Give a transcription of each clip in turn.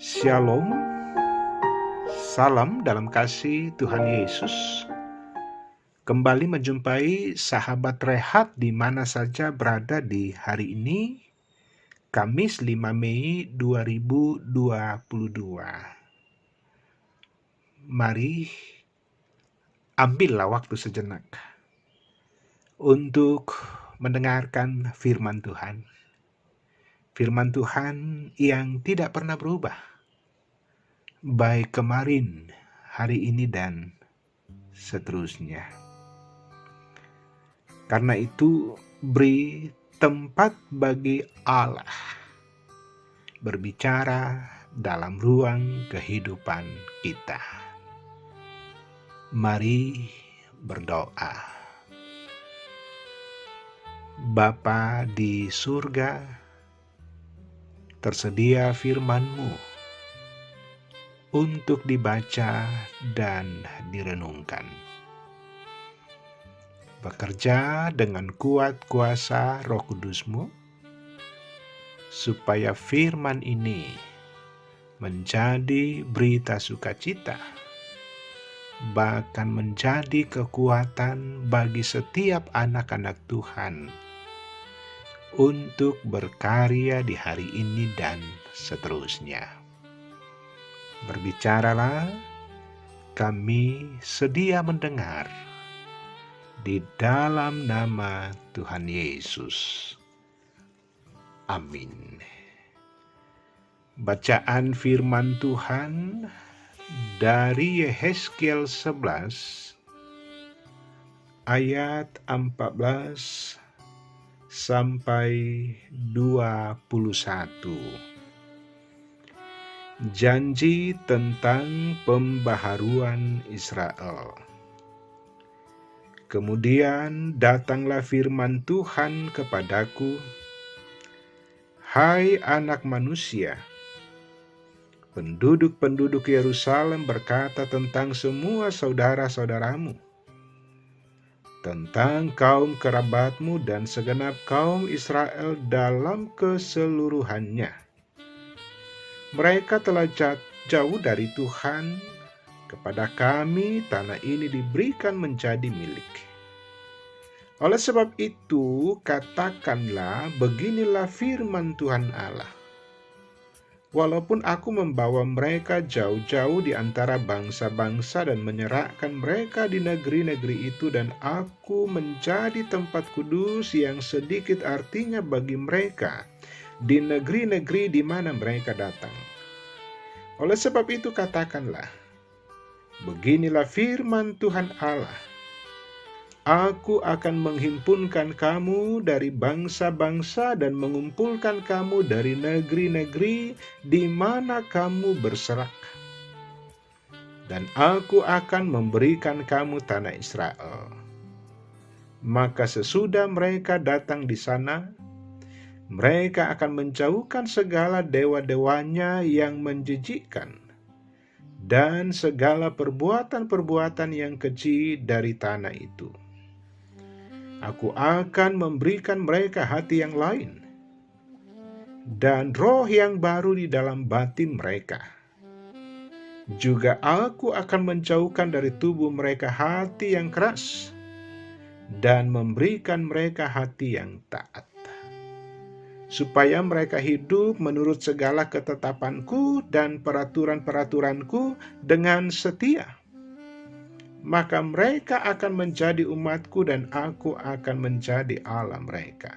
Shalom, salam dalam kasih Tuhan Yesus. Kembali menjumpai sahabat rehat di mana saja berada di hari ini, Kamis 5 Mei 2022. Mari ambillah waktu sejenak untuk mendengarkan firman Tuhan. Firman Tuhan yang tidak pernah berubah, baik kemarin, hari ini, dan seterusnya. Karena itu, beri tempat bagi Allah berbicara dalam ruang kehidupan kita. Mari berdoa. Bapa di surga, tersedia firman-Mu untuk dibaca dan direnungkan. Bekerja dengan kuat kuasa Roh Kudus-Mu, supaya firman ini menjadi berita sukacita, bahkan menjadi kekuatan bagi setiap anak-anak Tuhan untuk berkarya di hari ini dan seterusnya. Berbicaralah, kami sedia mendengar. Di dalam nama Tuhan Yesus. Amin. Bacaan firman Tuhan dari Yehezkiel 11 ayat 14 sampai 21. Janji tentang pembaharuan Israel. Kemudian datanglah firman Tuhan kepadaku, "Hai anak manusia, penduduk-penduduk Yerusalem berkata tentang semua saudara-saudaramu, tentang kaum kerabatmu dan segenap kaum Israel dalam keseluruhannya. Mereka telah jauh dari Tuhan. Kepada kami tanah ini diberikan menjadi milik. Oleh sebab itu, katakanlah, beginilah firman Tuhan Allah. Walaupun aku membawa mereka jauh-jauh di antara bangsa-bangsa dan menyerahkan mereka di negeri-negeri itu, dan aku menjadi tempat kudus yang sedikit artinya bagi mereka di negeri-negeri di mana mereka datang. Oleh sebab itu katakanlah, beginilah firman Tuhan Allah. Aku akan menghimpunkan kamu dari bangsa-bangsa dan mengumpulkan kamu dari negeri-negeri di mana kamu berserak. Dan aku akan memberikan kamu tanah Israel. Maka sesudah mereka datang di sana, mereka akan menjauhkan segala dewa-dewanya yang menjijikkan dan segala perbuatan-perbuatan yang keji dari tanah itu. Aku akan memberikan mereka hati yang lain dan roh yang baru di dalam batin mereka. Juga aku akan menjauhkan dari tubuh mereka hati yang keras dan memberikan mereka hati yang taat, supaya mereka hidup menurut segala ketetapanku dan peraturan-peraturanku dengan setia. Maka mereka akan menjadi umatku dan aku akan menjadi Allah mereka.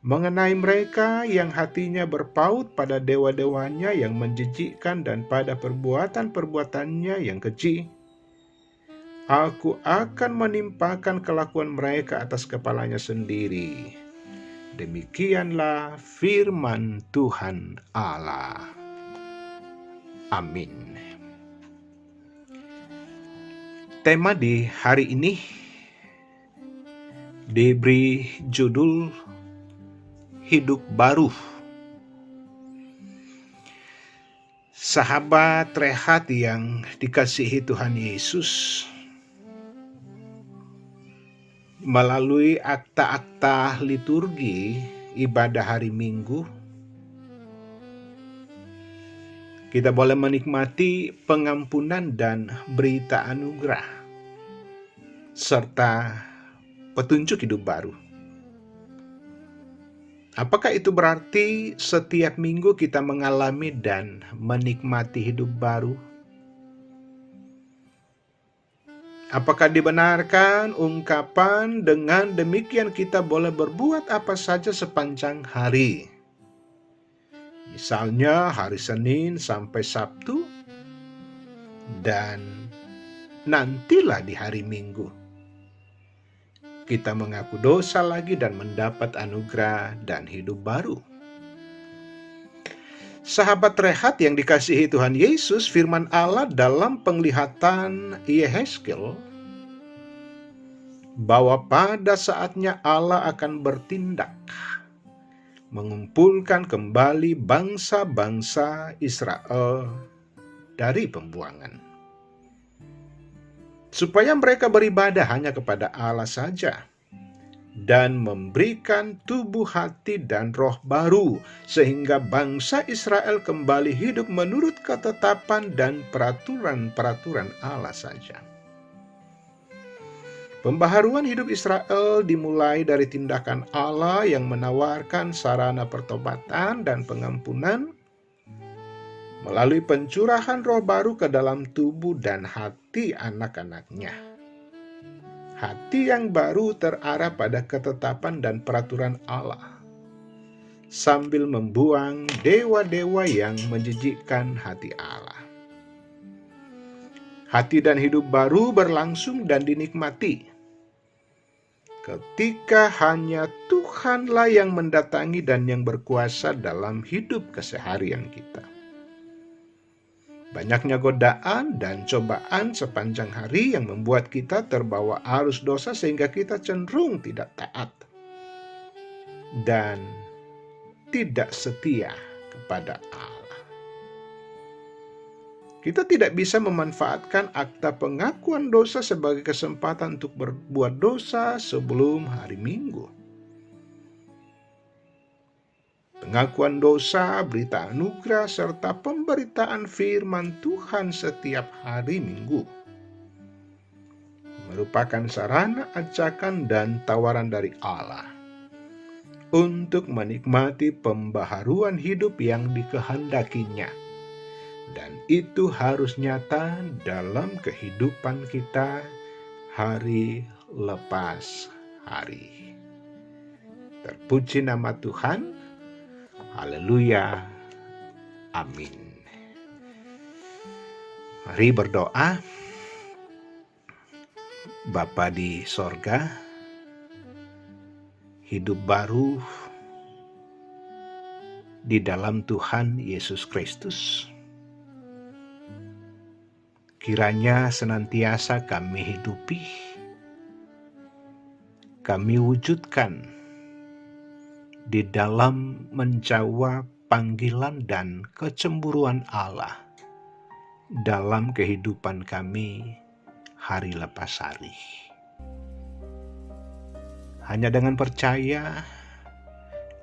Mengenai mereka yang hatinya berpaut pada dewa-dewanya yang menjijikkan dan pada perbuatan-perbuatannya yang keji, aku akan menimpakan kelakuan mereka atas kepalanya sendiri. Demikianlah firman Tuhan Allah. Amin. Tema di hari ini diberi judul Hidup Baru. Sahabat rehat yang dikasihi Tuhan Yesus, melalui akta-akta liturgi ibadah hari Minggu, Kita boleh menikmati pengampunan dan berita anugerah, serta petunjuk hidup baru. Apakah itu berarti setiap minggu kita mengalami dan menikmati hidup baru? Apakah dibenarkan ungkapan dengan demikian kita boleh berbuat apa saja sepanjang hari? Misalnya hari Senin sampai Sabtu, dan nantilah di hari Minggu kita mengaku dosa lagi dan mendapat anugerah dan hidup baru. Sahabat rehat yang dikasihi Tuhan Yesus, firman Allah dalam penglihatan Yehezkiel bahwa pada saatnya Allah akan bertindak mengumpulkan kembali bangsa-bangsa Israel dari pembuangan, supaya mereka beribadah hanya kepada Allah saja dan memberikan tubuh, hati, dan roh baru, sehingga bangsa Israel kembali hidup menurut ketetapan dan peraturan-peraturan Allah saja. Pembaharuan hidup Israel dimulai dari tindakan Allah yang menawarkan sarana pertobatan dan pengampunan melalui pencurahan roh baru ke dalam tubuh dan hati anak-anaknya. Hati yang baru terarah pada ketetapan dan peraturan Allah, sambil membuang dewa-dewa yang menjijikkan hati Allah. Hati dan hidup baru berlangsung dan dinikmati ketika hanya Tuhanlah yang mendatangi dan yang berkuasa dalam hidup keseharian kita. Banyaknya godaan dan cobaan sepanjang hari yang membuat kita terbawa arus dosa sehingga kita cenderung tidak taat dan tidak setia kepada Allah. Kita tidak bisa memanfaatkan akta pengakuan dosa sebagai kesempatan untuk berbuat dosa sebelum hari Minggu. Pengakuan dosa, berita anugerah, serta pemberitaan firman Tuhan setiap hari Minggu merupakan sarana ajakan dan tawaran dari Allah untuk menikmati pembaharuan hidup yang dikehendakinya. Dan itu harus nyata dalam kehidupan kita hari lepas hari. Terpuji nama Tuhan. Haleluya. Amin. Mari berdoa. Bapa di sorga, hidup baru di dalam Tuhan Yesus Kristus, kiranya senantiasa kami hidupi, kami wujudkan di dalam menjawab panggilan dan kecemburuan Allah dalam kehidupan kami hari lepas hari. Hanya dengan percaya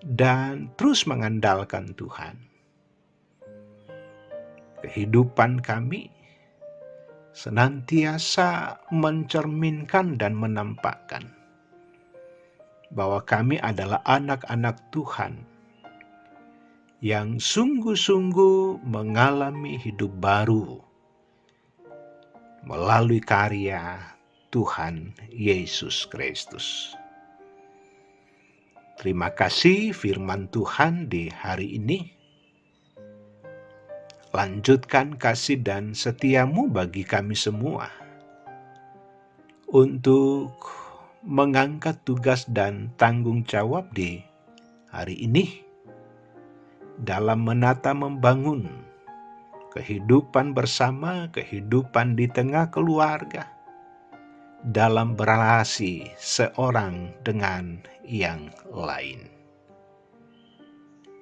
dan terus mengandalkan Tuhan, kehidupan kami senantiasa mencerminkan dan menampakkan bahwa kami adalah anak-anak Tuhan yang sungguh-sungguh mengalami hidup baru melalui karya Tuhan Yesus Kristus. Terima kasih firman Tuhan di hari ini. Lanjutkan kasih dan setiamu bagi kami semua untuk mengangkat tugas dan tanggung jawab di hari ini dalam menata membangun kehidupan bersama, kehidupan di tengah keluarga, dalam berelasi seorang dengan yang lain.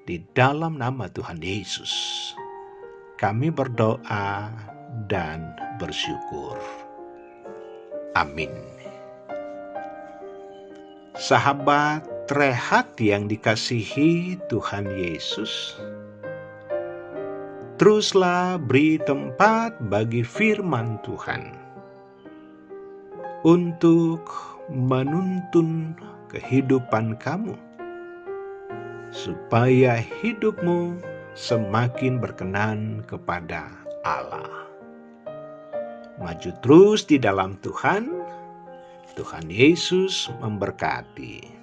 Di dalam nama Tuhan Yesus, kami berdoa dan bersyukur. Amin. Sahabat rehat yang dikasihi Tuhan Yesus, Teruslah beri tempat bagi firman Tuhan untuk menuntun kehidupan kamu, supaya hidupmu semakin berkenan kepada Allah. Maju terus di dalam Tuhan. Tuhan Yesus memberkati.